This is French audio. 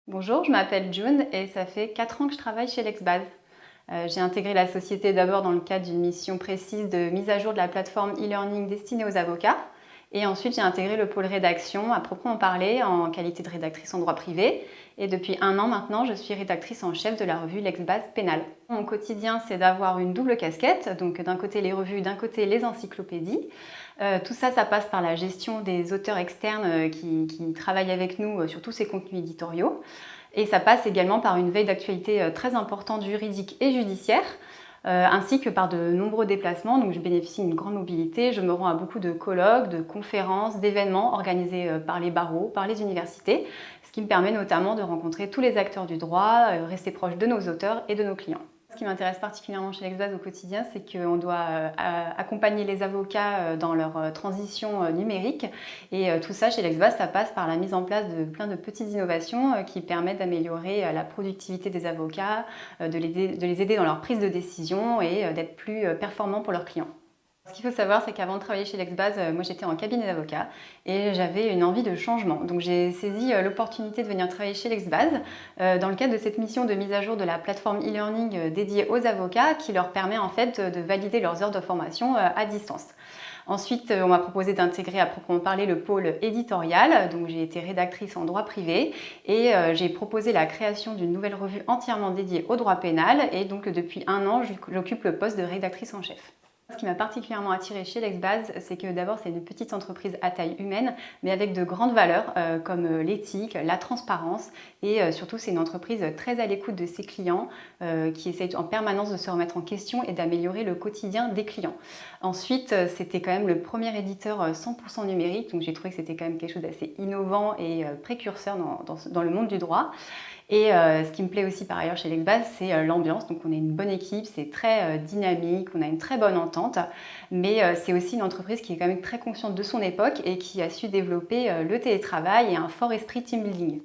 Bonjour, je m'appelle June et ça fait 4 ans que je travaille chez Lexbase. J'ai intégré la société d'abord dans le cadre d'une mission précise de mise à jour de la plateforme e-learning destinée aux avocats. Et ensuite, j'ai intégré le pôle rédaction à proprement parler en qualité de rédactrice en droit privé. Et depuis 1 an maintenant, je suis rédactrice en chef de la revue Lexbase Pénal. Mon quotidien, c'est d'avoir une double casquette, donc d'un côté les revues, d'un côté les encyclopédies. Tout ça, ça passe par la gestion des auteurs externes qui travaillent avec nous sur tous ces contenus éditoriaux. Et ça passe également par une veille d'actualité très importante juridique et judiciaire, ainsi que par de nombreux déplacements. Donc je bénéficie d'une grande mobilité. Je me rends à beaucoup de colloques, de conférences, d'événements organisés par les barreaux, par les universités, ce qui me permet notamment de rencontrer tous les acteurs du droit, rester proche de nos auteurs et de nos clients. Ce qui m'intéresse particulièrement chez Lexbase au quotidien, c'est qu'on doit accompagner les avocats dans leur transition numérique. Et tout ça, chez Lexbase, ça passe par la mise en place de plein de petites innovations qui permettent d'améliorer la productivité des avocats, de les aider dans leur prise de décision et d'être plus performants pour leurs clients. Ce qu'il faut savoir, c'est qu'avant de travailler chez Lexbase, moi j'étais en cabinet d'avocat et j'avais une envie de changement. Donc j'ai saisi l'opportunité de venir travailler chez Lexbase dans le cadre de cette mission de mise à jour de la plateforme e-learning dédiée aux avocats qui leur permet en fait de valider leurs heures de formation à distance. Ensuite, on m'a proposé d'intégrer à proprement parler le pôle éditorial. Donc j'ai été rédactrice en droit privé et j'ai proposé la création d'une nouvelle revue entièrement dédiée au droit pénal. Et donc depuis 1 an, j'occupe le poste de rédactrice en chef. Ce qui m'a particulièrement attirée chez Lexbase, c'est que d'abord c'est une petite entreprise à taille humaine, mais avec de grandes valeurs comme l'éthique, la transparence et surtout c'est une entreprise très à l'écoute de ses clients qui essaye en permanence de se remettre en question et d'améliorer le quotidien des clients. Ensuite, c'était quand même le premier éditeur 100% numérique, donc j'ai trouvé que c'était quand même quelque chose d'assez innovant et précurseur dans le monde du droit. Et ce qui me plaît aussi par ailleurs chez Lexbase, c'est l'ambiance. Donc on est une bonne équipe, c'est très dynamique, on a une très bonne entente, mais c'est aussi une entreprise qui est quand même très consciente de son époque et qui a su développer le télétravail et un fort esprit team building.